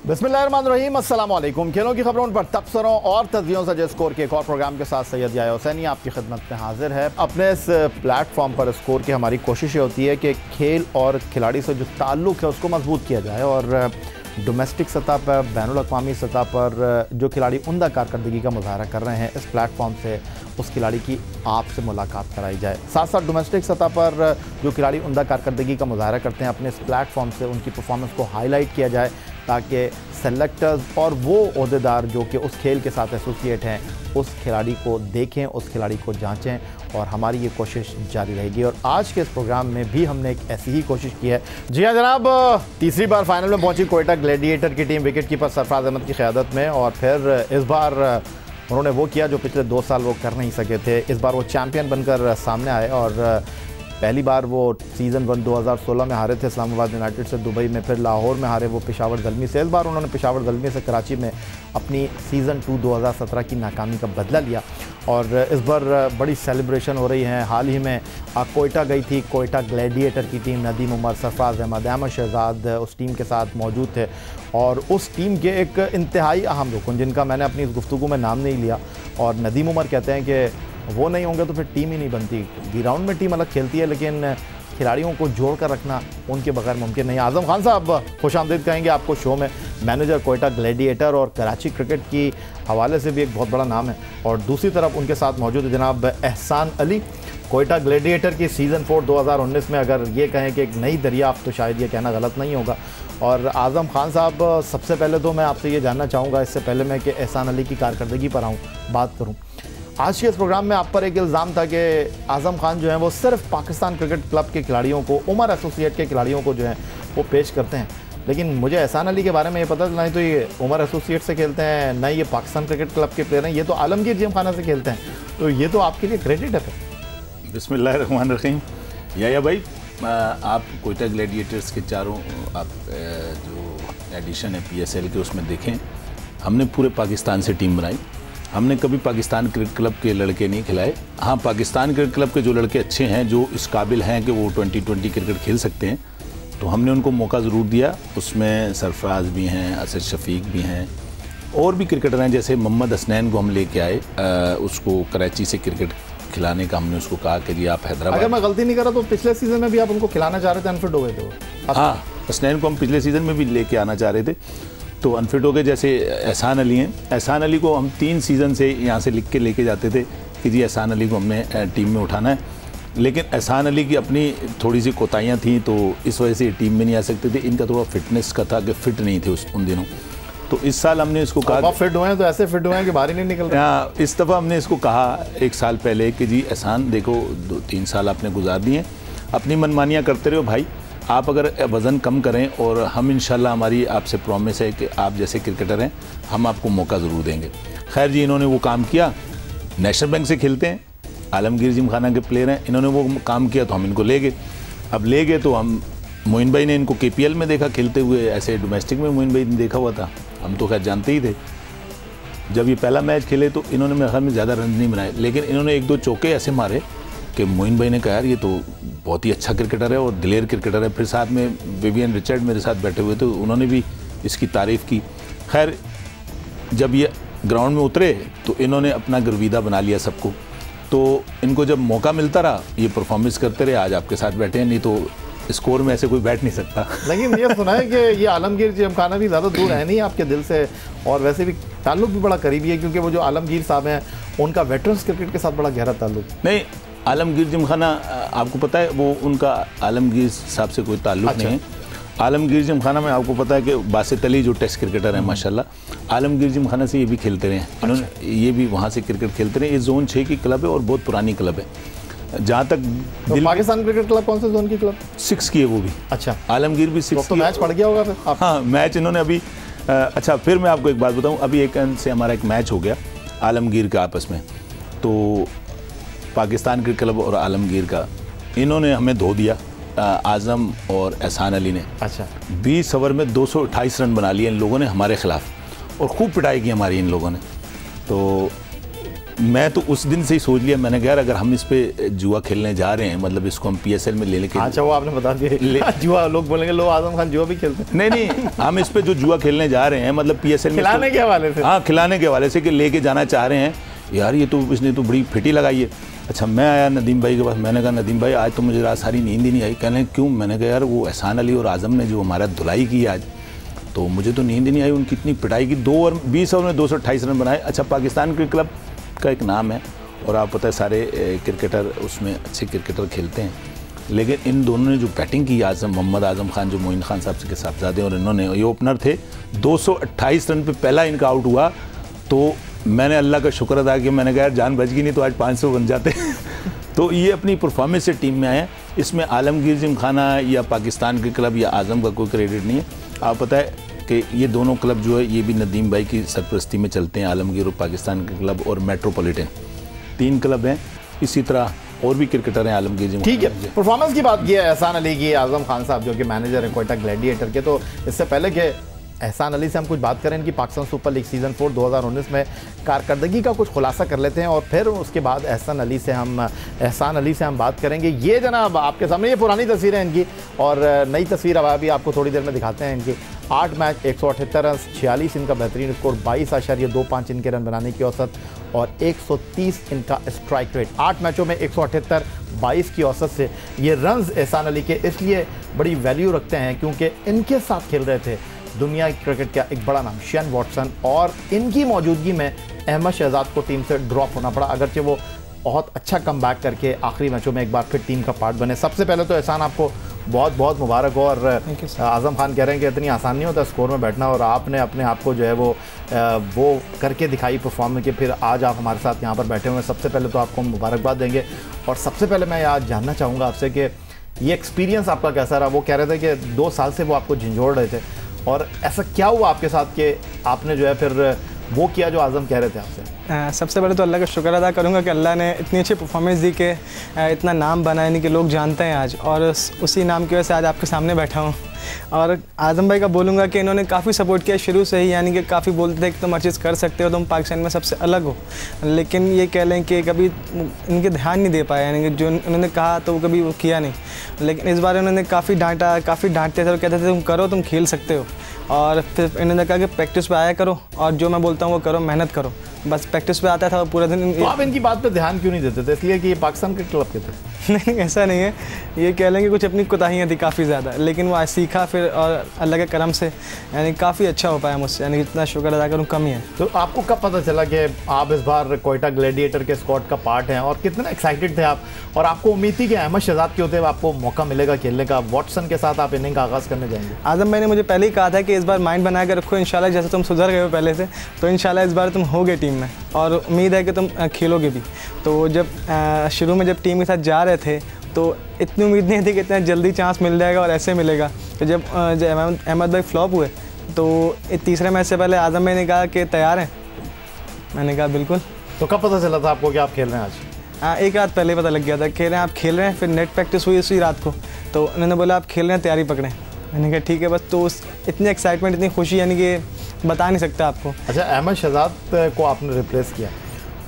बिस्मिल्लाहिर्रहमानिर्रहीम, अस्सलाम वालेकुम। खेलों की खबरों पर तबसरों और तस्वीरों से जय स्कोर के एक और प्रोग्राम के साथ सैयद याया हुसैनी आपकी खिदमत में हाजिर है। अपने इस प्लेटफॉर्म पर स्कोर की हमारी कोशिश ये होती है कि खेल और खिलाड़ी से जो ताल्लुक़ है उसको मजबूत किया जाए और डोमेस्टिक सतह पर, बैनुल अक़वामी सतह पर जो खिलाड़ी उम्दा कारकर्दगी का मुज़ाहरा कर रहे हैं, इस प्लेटफॉर्म से उस खिलाड़ी की आपसे मुलाकात कराई जाए। साथ साथ डोमेस्टिक सतह पर जो खिलाड़ी उम्दा कारकर्दगी का मुज़ाहरा करते हैं, अपने इस प्लेटफॉर्म से उनकी परफॉर्मेंस को हाईलाइट किया जाए ताकि सेलेक्टर्स और वो ओहदेदार जो कि उस खेल के साथ एसोसिएट हैं उस खिलाड़ी को देखें, उस खिलाड़ी को जांचें, और हमारी ये कोशिश जारी रहेगी। और आज के इस प्रोग्राम में भी हमने एक ऐसी ही कोशिश की है। जी हाँ जनाब, तीसरी बार फाइनल में पहुंची कोयटा ग्लैडिएटर की team wicket keeper Sarfaraz Ahmed की क़यादत में, और फिर इस बार उन्होंने वो किया जो पिछले 2 साल वो कर नहीं सके थे। इस बार वो चैम्पियन बनकर सामने आए और पहली बार वो सीज़न 1 2016 में हारे थे इस्लामाबाद यूनाइटेड से दुबई में, फिर लाहौर में हारे वो पेशावर ज़ल्मी से। इस बार उन्होंने पेशावर ज़ल्मी से कराची में अपनी सीज़न 2 2017 की नाकामी का बदला लिया और इस बार बड़ी सेलिब्रेशन हो रही है। हाल ही में कोयटा गई थी कोयटा ग्लैडिएटर की टीम, नदीम उमर, सरफराज अहमद, अहमद शहजाद उस टीम के साथ मौजूद थे और उस टीम के एक इंतहाई अहम रुकन जिनका मैंने अपनी इस गुफ्तगू में नाम नहीं लिया, और नदीम उमर कहते हैं कि वो नहीं होंगे तो फिर टीम ही नहीं बनती। ग्राउंड में टीम अलग खेलती है लेकिन खिलाड़ियों को जोड़ कर रखना उनके बगैर मुमकिन नहीं। आज़म खान साहब, खुशामदीद कहेंगे आपको शो में। मैनेजर कोयटा ग्लैडिएटर और कराची क्रिकेट की हवाले से भी एक बहुत बड़ा नाम है, और दूसरी तरफ उनके साथ मौजूद है जनाब एहसान अली, कोयटा ग्लैडिएटर की सीज़न 4 2019 में अगर ये कहें कि एक नई दरियाफ्त तो शायद ये कहना गलत नहीं होगा। और आज़म खान साहब, सबसे पहले तो मैं आपसे ये जानना चाहूँगा, इससे पहले मैं कि एहसान अली की कारकर्दगी पर आऊँ बात करूँ, आज के इस प्रोग्राम में आप पर एक इल्ज़ाम था कि आज़म खान जो है वो सिर्फ पाकिस्तान क्रिकेट क्लब के खिलाड़ियों को, उमर एसोसिएट के खिलाड़ियों को जो है वो पेश करते हैं, लेकिन मुझे एहसान अली के बारे में ये पता चला, नहीं तो ये उमर एसोसिएट से खेलते हैं, ना ये पाकिस्तान क्रिकेट क्लब के प्लेयर हैं, ये तो आलमगीर जिमखाना से खेलते हैं, तो ये तो आपके लिए क्रेडिट है फिर। बिस्मिल्लाहिर्रहमानिर्रहीम। या भाई, आप कोयटा ग्लैडिएटर्स के चारों आप जो एडिशन है PSL के उसमें देखें, हमने पूरे पाकिस्तान से टीम बनाई। हमने कभी पाकिस्तान क्रिकेट क्लब के लड़के नहीं खिलाए। हाँ, पाकिस्तान क्रिकेट क्लब के जो लड़के अच्छे हैं, जो इस काबिल हैं कि वो 2020 क्रिकेट खेल सकते हैं, तो हमने उनको मौका ज़रूर दिया। उसमें सरफराज भी हैं, असद शफीक भी हैं, और भी क्रिकेटर हैं, जैसे मोहम्मद हसनैन को हम लेके आए, उसको कराची से क्रिकेट खिलाने का हमने उसको कहा कि जी आप हैदराबाद। अगर मैं गलती नहीं कर रहा तो पिछले सीज़न में भी आप उनको खिलाना चाह रहे थे, अनफिट हो गए थे वो। हाँ, हसनैन को हम पिछले सीज़न में भी लेके आना चाह रहे थे तो अनफिट हो गए। जैसे एहसान अली हैं, एहसान अली को हम 3 सीज़न से यहाँ से लिख के लेके जाते थे कि जी एहसान अली को हमने टीम में उठाना है, लेकिन एहसान अली की अपनी थोड़ी सी कोताहियाँ थी तो इस वजह से टीम में नहीं आ सकते थे। इनका थोड़ा फिटनेस का था कि फिट नहीं थे उन दिनों, तो इस साल हमने इसको कहा फिट हुए हैं तो ऐसे फिट हुए हैं कि बाहर ही नहीं निकल रहे। हाँ, इस दफ़ा हमने इसको कहा 1 साल पहले कि जी एहसान देखो 2-3 साल आपने गुजार दिए, अपनी मनमानियाँ करते रहो भाई, आप अगर वज़न कम करें और हम इंशाल्लाह, हमारी आपसे प्रॉमिस है कि आप जैसे क्रिकेटर हैं हम आपको मौका ज़रूर देंगे। खैर जी, इन्होंने वो काम किया। नेशनल बैंक से खेलते हैं, आलमगीर जिमखाना के प्लेयर हैं, इन्होंने वो काम किया तो हम इनको ले गए। अब ले गए तो हम, मोइन भाई ने इनको KPL में देखा खेलते हुए, ऐसे डोमेस्टिक में मोइन भाई ने देखा हुआ था, हम तो खैर जानते ही थे। जब ये पहला मैच खेले तो इन्होंने मेरे ख्याल में ज़्यादा रन नहीं बनाए, लेकिन इन्होंने 1-2 चौके ऐसे मारे कि मोइन भाई ने कहा यार ये तो बहुत ही अच्छा क्रिकेटर है और दिलेर क्रिकेटर है। फिर साथ में विवियन रिचर्ड मेरे साथ बैठे हुए थे, उन्होंने भी इसकी तारीफ़ की। खैर, जब ये ग्राउंड में उतरे तो इन्होंने अपना गर्विदा बना लिया सबको, तो इनको जब मौका मिलता रहा ये परफॉर्मेंस करते रहे। आज आपके साथ बैठे हैं, नहीं तो स्कोर में ऐसे कोई बैठ नहीं सकता। लेकिन ये सुना है कि ये आलमगीर जिमखाना भी ज़्यादा दूर है नहीं आपके दिल से, और वैसे भी ताल्लुक़ भी बड़ा करीबी है, क्योंकि वो जो आलमगीर साहब हैं उनका वेटरन्स क्रिकेट के साथ बड़ा गहरा ताल्लुक़। नहीं, आलमगीर जिमखाना आपको पता है वो उनका आलमगीर साहब से कोई ताल्लुक़ नहीं है। आलमगीर जिमखाना में आपको पता है कि बासित अली जो टेस्ट क्रिकेटर हैं माशाल्लाह, आलमगीर जिमखाना से ये भी खेलते रहे हैं। इन्होंने ये भी वहाँ से क्रिकेट खेलते रहे। ये जोन 6 की क्लब है और बहुत पुरानी क्लब है। जहाँ तक तो पाकिस्तान क्रिकेट क्लब कौन से जोन की क्लब? 6 की है वो भी। अच्छा, आलमगीर भी 6 तो मैच पड़ गया होगा फिर? हाँ, मैच इन्होंने अभी अच्छा, फिर मैं आपको एक बात बताऊँ, अभी एक से हमारा एक मैच हो गया आलमगीर का आपस में, तो पाकिस्तान क्रिकेट क्लब और आलमगीर का इन्होंने हमें धो दिया, आज़म और एहसान अली ने। अच्छा, 20 ओवर में 228 रन बना लिए इन लोगों ने हमारे ख़िलाफ़, और खूब पिटाई की हमारी इन लोगों ने। तो मैं तो उस दिन से ही सोच लिया, मैंने कहा यार अगर हम इस पे जुआ खेलने जा रहे हैं, मतलब इसको हम PSL में ले लेके। अच्छा, वो आपने बता दिया जुआ, लोग बोलेंगे लो आजम खान जुआ भी खेलते हैं। नहीं, हम इस पे जो जुआ खेलने जा रहे हैं मतलब PSL में खिलाने के हवाले से। हाँ, खिलाने के हवाले से कि लेके जाना चाह रहे हैं यार, ये तो इसने तो बड़ी फिटी लगाई है। अच्छा, मैं आया नदीम भाई के पास, मैंने कहा नदीम भाई आज तो मुझे रात सारी नींद ही नहीं आई। कहने क्यों? मैंने कहा यार वो एहसान अली और आज़म ने जो हमारा धुलाई की आज, तो मुझे तो नींद ही नहीं आई। उनकी इतनी पिटाई की, 20 ओवर में 228 रन बनाए। अच्छा, पाकिस्तान क्रिकेट क्लब का एक नाम है और आप पता है सारे क्रिकेटर उसमें अच्छे क्रिकेटर खेलते हैं, लेकिन इन दोनों ने जो बैटिंग की, मोहम्मद आज़म खान जो मोइन खान साहब के साहबजादे और इन्होंने, ये ओपनर थे, 228 रन पे पहला इनका आउट हुआ। तो मैंने अल्लाह का शुक्र अदा किया, मैंने कहा यार जान बच गई, नहीं तो आज 500 बन जाते। तो ये अपनी परफॉर्मेंस से टीम में आए हैं। इसमें आलमगीर जिमखाना या पाकिस्तान के क्लब या आज़म का कोई क्रेडिट नहीं है। आप पता है कि ये दोनों क्लब जो है ये भी नदीम भाई की सरपरस्ती में चलते हैं, आलमगीर और पाकिस्तान के क्लब और मेट्रोपॉलिटन, 3 क्लब हैं। इसी तरह और भी क्रिकेटर हैं आलमगीर जी। ठीक है, परफॉर्मेंस की बात की है एहसान अली की, आज़म खान साहब जो कि मैनेजर हैं कोयटा ग्लैडिएटर के। तो इससे पहले कि एहसान अली से हम कुछ बात करें, इनकी पाकिस्तान सुपर लीग सीज़न 4 2019 में कारकर्दगी का कुछ खुलासा कर लेते हैं और फिर उसके बाद एहसान अली से हम बात करेंगे। ये जनाब आपके सामने ये पुरानी तस्वीरें हैं इनकी, और नई तस्वीर अब अभी आपको थोड़ी देर में दिखाते हैं इनकी। 8 मैच 178 रन, 46 इनका बेहतरीन स्कोर, 22.25 इनके रन बनाने की औसत और 130 इनका स्ट्राइक रेट। 8 मैचों में 178, 22 की औसत से ये रन्स एहसान अली के इसलिए बड़ी वैल्यू रखते हैं क्योंकि इनके साथ खेल रहे थे दुनिया क्रिकेट का एक बड़ा नाम शेन वॉटसन, और इनकी मौजूदगी में अहमद शहजाद को टीम से ड्रॉप होना पड़ा, अगरचे वो बहुत अच्छा कमबैक करके आखिरी मैचों में एक बार फिर टीम का पार्ट बने। सबसे पहले तो एहसान आपको बहुत बहुत मुबारक हो। और आज़म खान कह रहे हैं कि इतनी आसान नहीं होता स्कोर में बैठना, और आपने अपने आप को जो है वो करके दिखाई परफॉर्म कि फिर आज आप हमारे साथ यहाँ पर बैठे हुए हैं। सबसे पहले तो आपको मुबारकबाद देंगे, और सबसे पहले मैं आज जानना चाहूँगा आपसे कि ये एक्सपीरियंस आपका कैसा रहा। वो कह रहे थे कि 2 साल से वो आपको झंझोड़ रहे थे, और ऐसा क्या हुआ आपके साथ कि आपने जो है फिर वो किया जो आज़म कह रहे थे आपसे? सबसे पहले तो अल्लाह का शुक्र अदा करूँगा कि अल्लाह ने इतनी अच्छी परफॉर्मेंस दी कि इतना नाम बना, यानी कि लोग जानते हैं आज, और उसी नाम की वजह से आज आपके सामने बैठा हूँ। और आज़म भाई का बोलूँगा कि इन्होंने काफ़ी सपोर्ट किया शुरू से ही, यानी कि काफ़ी बोलते थे कि तुम हर चीज़ कर सकते हो, तुम पाकिस्तान में सबसे अलग हो, लेकिन ये कह लें कि कभी इनके ध्यान नहीं दे पाए, यानी कि जो उन्होंने कहा तो वो कभी वो किया नहीं। लेकिन इस बार उन्होंने काफ़ी डांटते थे और कहते थे तुम करो, तुम खेल सकते हो। और फिर इन्होंने कहा कि प्रैक्टिस पे आया करो और जो मैं बोलता हूँ वो करो, मेहनत करो। बस प्रैक्टिस पे आता था पूरा दिन। तो आप इनकी बात पे ध्यान क्यों नहीं देते थे? इसलिए कि ये पाकिस्तान के क्लब के थे? नहीं, ऐसा नहीं है, ये कह लेंगे कुछ अपनी कोताहियाँ थी काफ़ी ज़्यादा, लेकिन वो आज सीखा फिर, और अल्लाह के करम से यानी काफ़ी अच्छा हो पाया मुझसे, यानी इतना शुक्र अदा करूँ कम ही है। तो आपको कब पता चला कि आप इस बार कोयटा ग्लैडिएटर के स्क्वाड का पार्ट हैं, और कितने एक्साइटेड थे आप, और आपको उम्मीद थी कि अहमद शहजाद के होते हुए आपको मौका मिलेगा खेलने का, वॉटसन के साथ आप इनिंग का आगाज़ करने जाएंगे? आज़म भाई ने मुझे पहले ही कहा था कि इस बार माइंड बना कर रखो, इंशाल्लाह जैसे तुम सुधर गए हो पहले से, तो इंशाल्लाह इस बार तुम होगे टीम में, और उम्मीद है कि तुम खेलोगे भी। तो जब शुरू में जब टीम के साथ जा रहे थे तो इतनी उम्मीद नहीं थी कि इतना जल्दी चांस मिल जाएगा और ऐसे मिलेगा। तो जब अहमद भाई फ्लॉप हुए तो तीसरे मैच से पहले आज़म भाई ने कहा कि तैयार हैं, मैंने कहा बिल्कुल। तो कब पता चला था आपको कि आप खेल रहे हैं आज? एक रात पहले पता लग गया था, कह रहे हैं आप खेल रहे हैं। फिर नेट प्रैक्टिस हुई उसी रात को, तो उन्होंने बोला आप खेल रहे हैं, तैयारी पकड़ें। मैंने कहा ठीक है बस। तो इतनी एक्साइटमेंट, इतनी खुशी, यानी कि बता नहीं सकता आपको। अच्छा, अहमद शहजाद को आपने रिप्लेस किया,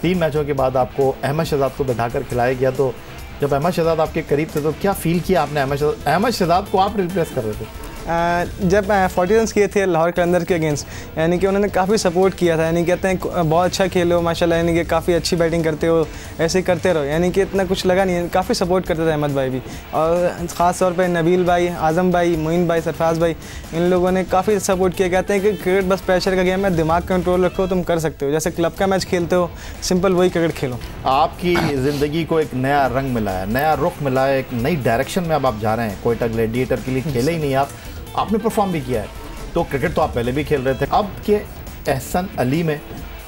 3 मैचों के बाद आपको अहमद शहजाद को बैठाकर खिलाया गया। तो जब अहमद शहजाद आपके करीब थे तो क्या फील किया आपने? अहमद शहजाद को आप रिप्लेस कर रहे थे जब 40 रन किए थे लाहौर कलंदर के अगेंस्ट, यानी कि उन्होंने काफ़ी सपोर्ट किया था, यानी कहते हैं बहुत अच्छा खेलो माशाल्लाह, यानी कि काफ़ी अच्छी बैटिंग करते हो, ऐसे ही करते रहो, यानी कि इतना कुछ लगा नहीं, काफ़ी सपोर्ट करते थे अहमद भाई भी, और ख़ास तौर पे नबील भाई, आज़म भाई, मोइन भाई, सरफराज भाई, इन लोगों ने काफ़ी सपोर्ट किया। कहते हैं कि क्रिकेट बस प्रेशर का गेम है, दिमाग कंट्रोल रखो, तुम कर सकते हो, जैसे क्लब का मैच खेलते हो, सिंपल वही क्रिकेट खेलो। आपकी ज़िंदगी को एक नया रंग मिला है, नया रुख मिला है, एक नई डायरेक्शन में अब आप जा रहे हैं। कोयटा ग्लैडिएटर के लिए खेले ही नहीं आपने परफॉर्म भी किया है। तो क्रिकेट तो आप पहले भी खेल रहे थे, अब के एहसान अली में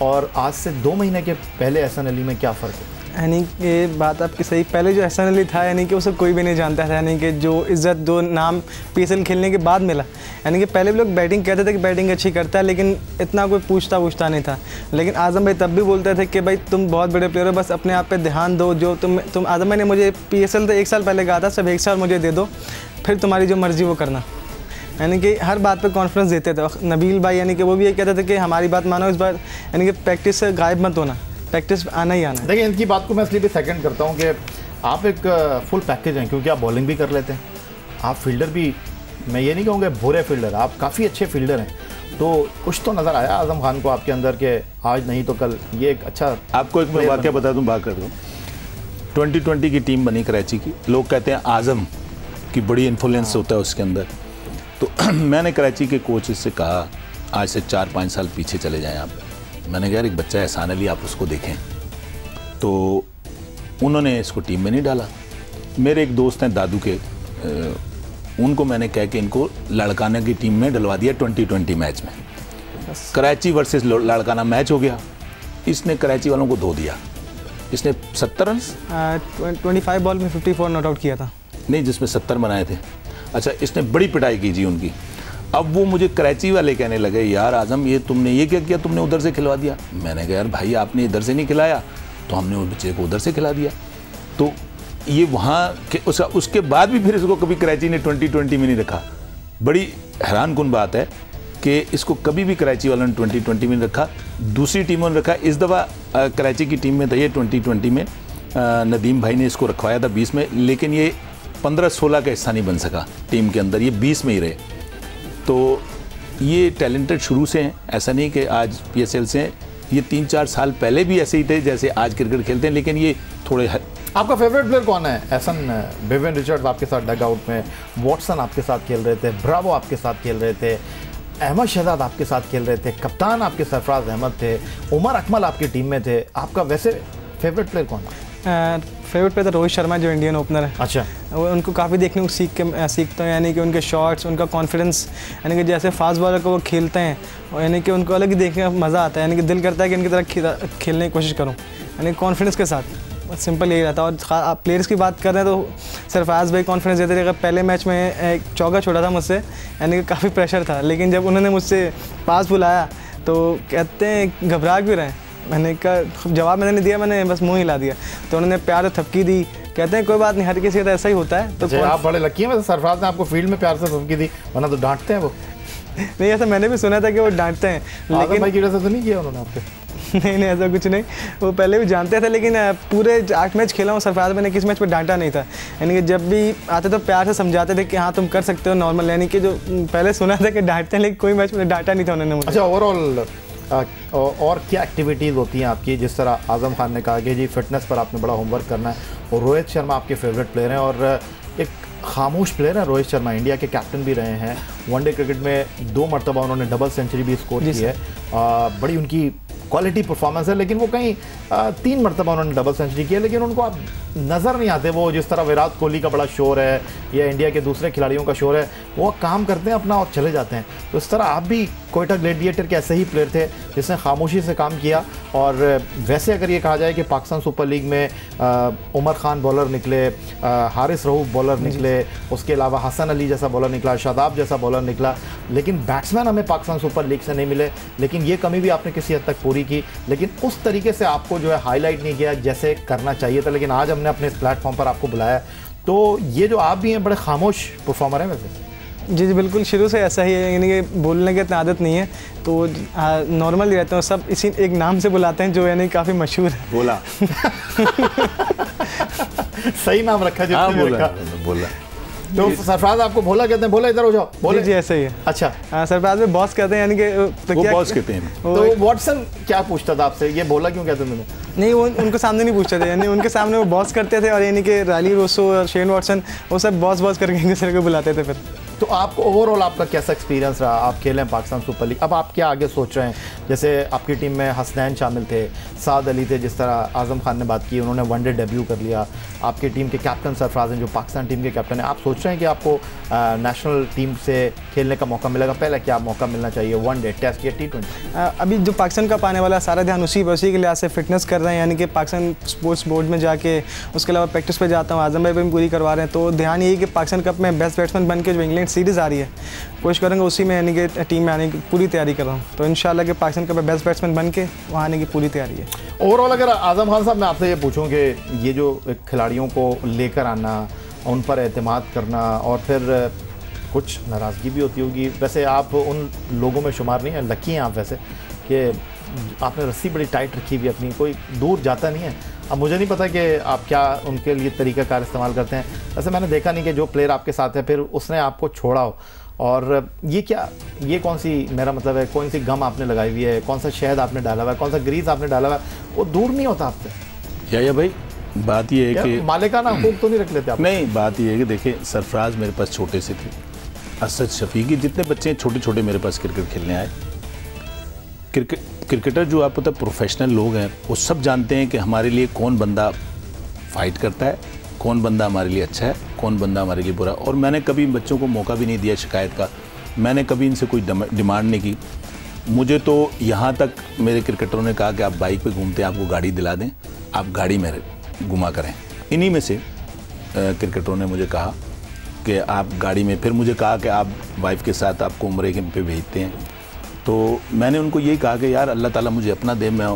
और आज से 2 महीने के पहले एहसान अली में क्या फ़र्क है? यानी ये बात आपकी सही, पहले जो एहसान अली था यानी कि उसे कोई भी नहीं जानता था, यानी कि जो इज़्ज़त दो नाम PSL खेलने के बाद मिला, यानी कि पहले भी लोग बैटिंग कहते थे कि बैटिंग अच्छी करता है, लेकिन इतना कोई पूछता नहीं था। लेकिन आज़म भाई तब भी बोलते थे कि भाई तुम बहुत बड़े प्लेयर हो, बस अपने आप पे ध्यान दो, जो तुम आज़म भाई ने मुझे PSL तो 1 साल पहले कहा था, सब 1 साल मुझे दे दो, फिर तुम्हारी जो मर्ज़ी वो करना, यानी कि हर बात पे कॉन्फिडेंस देते थे। नबील भाई यानी कि वो भी ये कहते थे कि हमारी बात मानो इस बार, यानी कि प्रैक्टिस से गायब मत होना, प्रैक्टिस आना ही आना है। देखिए इनकी बात को मैं इसलिए भी सेकंड करता हूँ कि आप एक फुल पैकेज हैं, क्योंकि आप बॉलिंग भी कर लेते हैं, आप फील्डर भी, मैं ये नहीं कहूँगा बुरे फील्डर, आप काफ़ी अच्छे फील्डर हैं। तो कुछ तो नज़र आया आज़म खान को आपके अंदर के आज नहीं तो कल ये एक अच्छा। आपको एक मैं वाक़या बता दूं, बात कर दूं, 2020 की टीम बनी कराची की, लोग कहते हैं आज़म की बड़ी इन्फ्लुएंस होता है उसके अंदर। तो मैंने कराची के कोच से कहा आज से 4-5 साल पीछे चले जाएं आप, मैंने कहा यार एक बच्चा एहसान अली आप उसको देखें, तो उन्होंने इसको टीम में नहीं डाला। मेरे एक दोस्त हैं दादू के, उनको मैंने कह के इनको लड़काना की टीम में डलवा दिया 2020 मैच में। कराची वर्सेस लड़काना मैच हो गया, इसने कराची वालों को धो दिया, इसने 70 रन 25 बॉल में 54 नॉट आउट किया था, नहीं जिसमें 70 बनाए थे। अच्छा, इसने बड़ी पिटाई की जी उनकी। अब वो मुझे कराची वाले कहने लगे यार आज़म ये तुमने ये क्या किया, तुमने उधर से खिलवा दिया। मैंने कहा यार भाई आपने इधर से नहीं खिलाया तो हमने उस बच्चे को उधर से खिला दिया। तो ये वहाँ के उसके बाद भी फिर इसको कभी कराची ने 2020 में नहीं रखा। बड़ी हैरान कुन बात है कि इसको कभी भी कराची वालों ने 2020 में नहीं रखा, दूसरी टीमों ने रखा। इस दफ़ा कराची की टीम में था ये 2020 में, नदीम भाई ने इसको रखवाया था 20 में, लेकिन ये 15-16 का हिस्सा नहीं बन सका टीम के अंदर, ये 20 में ही रहे। तो ये टैलेंटेड शुरू से हैं, ऐसा नहीं कि आज PSL से हैं, ये 3-4 साल पहले भी ऐसे ही थे जैसे आज क्रिकेट खेलते हैं, लेकिन ये थोड़े। आपका फेवरेट प्लेयर कौन है? एहसन बेवन रिचर्ड्स आपके साथ डग आउट में, वॉटसन आपके साथ खेल रहे थे, ब्रावो आपके साथ खेल रहे थे, अहमद शहजाद आपके साथ खेल रहे थे, कप्तान आपके सरफराज अहमद थे, उमर अकमल आपकी टीम में थे। आपका वैसे फेवरेट प्लेयर कौन है? फेवरेट प्लेयर तो रोहित शर्मा जो इंडियन ओपनर है। अच्छा, उनको काफ़ी देखने को सीखता हूँ, यानी कि उनके शॉट्स, उनका कॉन्फिडेंस, यानी कि जैसे फास्ट बॉलर को वो खेलते हैं, और यानी कि उनको अलग ही देखने का मज़ा आता है, यानी कि दिल करता है कि इनकी तरह खेलने की कोशिश करूँ, यानी कॉन्फिडेंस के साथ। सिंपल यही रहता है। और आप प्लेयर्स की बात कर रहे हैं तो सरफराज भाई कॉन्फिडेंस देते थे। अगर पहले मैच में एक चौका छोड़ा था मुझसे, यानी कि काफ़ी प्रेशर था, लेकिन जब उन्होंने मुझसे पास बुलाया तो कहते हैं घबरा भी रहे। मैंने कहा, जवाब मैंने नहीं दिया, मैंने बस मुँह हिला दिया, तो उन्होंने प्यार से थपकी दी। कहते हैं कोई बात नहीं, हर किसी का ऐसा ही होता है। तो आप बड़े लकी हैं, वैसे सरफराज ने आपको फील्ड में प्यार से थपकी दी, वरना तो डांटते हैं वो। नहीं, ऐसा मैंने भी सुना था कि वो डांटते हैं, लेकिन भाई की वजह से तो नहीं किया उन्होंने आपके? नहीं, ऐसा कुछ नहीं, वो पहले भी जानते थे, लेकिन पूरे 8 मैच खेला हूँ, सरफराज मैंने किस मैच पे डांटा नहीं था। यानी कि जब भी आते तो प्यार से समझाते थे कि हाँ तुम कर सकते हो नॉर्मल, यानी कि जो पहले सुना था कि डांटते हैं, लेकिन कोई मैच में डांटा नहीं था उन्होंने मुझे। अच्छा, ओवरऑल और क्या एक्टिविटीज़ होती हैं आपकी? जिस तरह आज़म खान ने कहा कि जी फिटनेस पर आपने बड़ा होमवर्क करना है, और रोहित शर्मा आपके फेवरेट प्लेयर हैं, और एक खामोश प्लेयर है रोहित शर्मा, इंडिया के कैप्टन भी रहे हैं, वनडे क्रिकेट में 2 मरतबा उन्होंने डबल सेंचुरी भी स्कोर की है, बड़ी उनकी क्वालिटी परफॉर्मेंस है, लेकिन वो कहीं 3 मरतबा उन्होंने डबल सेंचुरी की है, लेकिन उनको आप नज़र नहीं आते। वो जिस तरह विराट कोहली का बड़ा शोर है या इंडिया के दूसरे खिलाड़ियों का शोर है, वो काम करते हैं अपना और चले जाते हैं। तो इस तरह आप भी कोयटा ग्लेडिएटर के ऐसे ही प्लेयर थे जिसने खामोशी से काम किया। और वैसे अगर ये कहा जाए कि पाकिस्तान सुपर लीग में उमर खान बॉलर निकले, हारिस रऊफ बॉलर निकले, उसके अलावा हसन अली जैसा बॉलर निकला, शादाब जैसा बॉलर निकला, लेकिन बैट्समैन हमें पाकिस्तान सुपर लीग से नहीं मिले। लेकिन ये कमी भी आपने किसी हद तक पूरी की, लेकिन उस तरीके से आपको जो है हाईलाइट नहीं किया जैसे करना चाहिए था। लेकिन आज हमने अपने इस प्लेटफॉर्म पर आपको बुलाया, तो ये जो आप भी हैं बड़े खामोश परफॉर्मर हैं वैसे। जी बिल्कुल, शुरू से ऐसा ही है, यानी कि बोलने की इतनी आदत नहीं है, तो नॉर्मल ही रहते हैं। सब इसी एक नाम से बुलाते हैं जो यानी काफ़ी मशहूर है। बोला सही नाम रखा जो बोला। तो सरफराज आपको भोला कहते हैं? भोला इधर हो जाओ, बोले जी ऐसा ही है। अच्छा, सरफराज में बॉस कहते हैं, यानी कि तो क्या बॉस कहते हैं। तो वॉटसन क्या पूछता था आपसे, ये भोला क्यों कहते थे? नहीं, वो उनको सामने नहीं पूछते थे, यानी उनके सामने वो बॉस करते थे, और यानी कि राली रोसो और शेन वॉटसन वो सब बॉस करके एक दूसरे को बुलाते थे। फिर तो आपको ओवरऑल आपका कैसा एक्सपीरियंस रहा? आप खेलें पाकिस्तान सुपर लीग, अब आप क्या आगे सोच रहे हैं? जैसे आपकी टीम में हसनैन शामिल थे, साद अली थे, जिस तरह आज़म खान ने बात की, उन्होंने वनडे डेब्यू कर लिया। आपकी टीम के कैप्टन सरफराज हैं जो पाकिस्तान टीम के कैप्टन हैं। आप सोच रहे हैं कि आपको नेशनल टीम से खेलने का मौका मिलेगा? पहले क्या मौका मिलना चाहिए, वनडे, टेस्ट या T20? अभी जो पाकिस्तान कप आने वाला सारा ध्यान उसी के लिहाज से फिटनेस कर रहे हैं, यानी कि पाकिस्तान स्पोर्ट्स बोर्ड में जाके, उसके अलावा प्रैक्टिस पे जाता हूँ, आज़म भाई भी पूरी करवा रहे हैं। तो ध्यान यही कि पाकिस्तान कप में बेस्ट बैट्समैन बन के जो इंग्लैंड सीरीज़ आ रही है, कोशिश करेंगे उसी में, यानी कि टीम में आने की पूरी तैयारी कर रहा हूँ। तो इंशाल्लाह कि पाकिस्तान कप में बेस्ट बैट्समैन बन के वहाँ आने की पूरी तैयारी है। ओवरऑल अगर आज़म खान साहब मैं आपसे ये पूछूं कि ये जो खिलाड़ियों को लेकर आना, उन पर एतमाद करना, और फिर कुछ नाराज़गी भी होती होगी, वैसे आप उन लोगों में शुमार नहीं हैं, लकी हैं आप वैसे कि आपने रस्सी बड़ी टाइट रखी हुई अपनी, कोई दूर जाता नहीं है। अब मुझे नहीं पता कि आप क्या उनके लिए तरीक़ाकार इस्तेमाल करते हैं। वैसे मैंने देखा नहीं कि जो प्लेयर आपके साथ है फिर उसने आपको छोड़ा हो। और ये क्या, ये कौन सी, मेरा मतलब है कौन सी गम आपने लगाई हुई है, कौन सा शहद आपने डाला हुआ है, कौन सा ग्रीस आपने डाला हुआ है, वो दूर नहीं होता आपसे? या भाई बात ये है कि मालिकाना हुकूक तो नहीं रख लेते आप? नहीं, बात ये है कि देखिए सरफराज मेरे पास छोटे से थे, असद शफीकी, जितने बच्चे छोटे छोटे मेरे पास क्रिकेट खेलने आए। क्रिकेटर जो आप पता प्रोफेशनल लोग हैं वो सब जानते हैं कि हमारे लिए कौन बंदा फाइट करता है, कौन बंदा हमारे लिए अच्छा है, कौन बंदा हमारे लिए बुरा। और मैंने कभी बच्चों को मौका भी नहीं दिया शिकायत का, मैंने कभी इनसे कोई डिमांड नहीं की। मुझे तो यहाँ तक मेरे क्रिकेटरों ने कहा कि आप बाइक पे घूमते हैं, आपको गाड़ी दिला दें, आप गाड़ी में घुमा करें। इन्हीं में से क्रिकेटरों ने मुझे कहा कि आप गाड़ी में, फिर मुझे कहा कि आप वाइफ के साथ आपको उम्रे के पे भेजते हैं। तो मैंने उनको यही कहा कि यार अल्लाह ताला मुझे अपना दे, मैं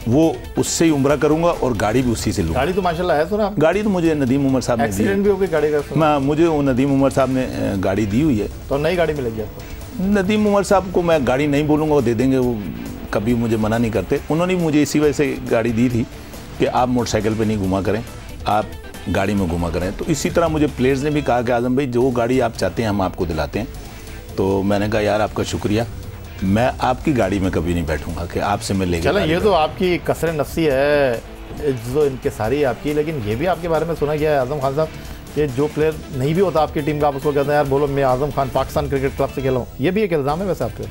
वो उससे ही उम्रा करूंगा और गाड़ी भी उसी से लूँगा। गाड़ी तो माशाल्लाह है। सुना गाड़ी तो मुझे नदीम उमर साहब ने दी। एक्सीडेंट भी हो गई गाड़ी का? मुझे वो नदीम उमर साहब ने गाड़ी दी हुई है। तो नई गाड़ी मिलेगी आपको? नदीम उमर साहब को मैं गाड़ी नहीं बोलूँगा, वो दे देंगे, वो कभी मुझे मना नहीं करते। उन्होंने मुझे इसी वजह से गाड़ी दी थी कि आप मोटरसाइकिल पे नहीं घुमा करें, आप गाड़ी में घुमा करें। तो इसी तरह मुझे प्लेयर्स ने भी कहा कि आजम भाई जो गाड़ी आप चाहते हैं हम आपको दिलाते हैं। तो मैंने कहा यार आपका शुक्रिया, मैं आपकी गाड़ी में कभी नहीं बैठूंगा कि आपसे मैं लेके। चलो ये तो आपकी कसर नफ्सी है जो इनके सारी आपकी, लेकिन ये भी आपके बारे में सुना गया है आजम खान साहब कि जो प्लेयर नहीं भी होता आपकी टीम का आप उसको कहते हैं यार बोलो मैं आजम खान पाकिस्तान क्रिकेट क्लब से खेला हूँ। ये भी एक इल्ज़ाम है वैसे आपके?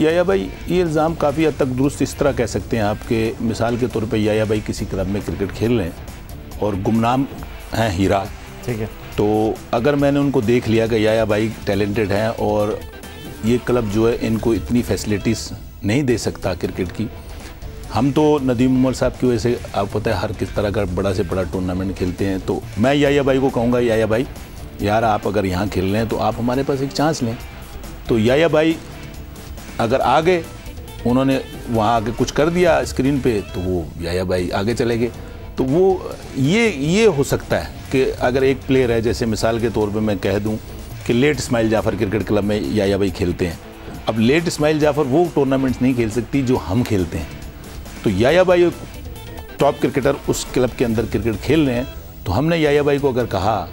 याया भाई ये इल्ज़ाम काफ़ी हद तक दुरुस्त इस तरह कह सकते हैं आपके, मिसाल के तौर पे याया भाई किसी क्लब में क्रिकेट खेल रहे हैं और गुमनाम हैं हीरा, ठीक है, तो अगर मैंने उनको देख लिया कि याया भाई टैलेंटेड हैं और ये क्लब जो है इनको इतनी फैसिलिटीज़ नहीं दे सकता क्रिकेट की, हम तो नदीम उमर साहब की वजह से आप पता है हर किस तरह का बड़ा से बड़ा टूर्नामेंट खेलते हैं, तो मैं याया भाई को कहूँगा याया भाई यार आप अगर यहाँ खेल रहे हैं तो आप हमारे पास एक चांस लें। तो याया भाई अगर आ गए, उन्होंने वहाँ आके कुछ कर दिया स्क्रीन पे, तो वो याया भाई आगे चले गए। तो वो ये हो सकता है कि अगर एक प्लेयर है, जैसे मिसाल के तौर पे मैं कह दूं कि late Ismail Jafar cricket club में याया भाई खेलते हैं। अब लेट इस्माइल जाफ़र वो टूर्नामेंट्स नहीं खेल सकती जो हम खेलते हैं, तो याया भाई टॉप क्रिकेटर उस क्लब के अंदर क्रिकेट खेल रहे हैं, तो हमने याया भाई को अगर कहा,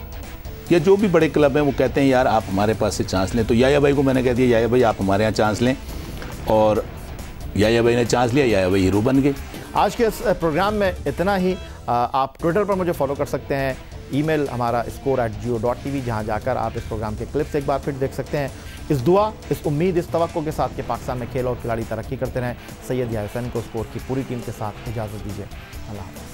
या जो भी बड़े क्लब हैं वो कहते हैं यार आप हमारे पास से चांस लें, तो याया भाई को मैंने कह दिया याया भाई आप हमारे यहाँ चांस लें, और याया भाई ने चांस लिया, याया भाई हीरो बन गए। आज के इस प्रोग्राम में इतना ही। आप ट्विटर पर मुझे फॉलो कर सकते हैं, ईमेल हमारा score@jio.tv, जहां जाकर आप इस प्रोग्राम के क्लिप्स एक बार फिर देख सकते हैं। इस दुआ, इस उम्मीद, इस तवक्को के साथ कि पाकिस्तान में खेल और खिलाड़ी तरक्की करते रहें, सैयद याया हुसैन को स्कोर की पूरी टीम के साथ इजाज़त दीजिए। अल्लाह हाफ़िज़।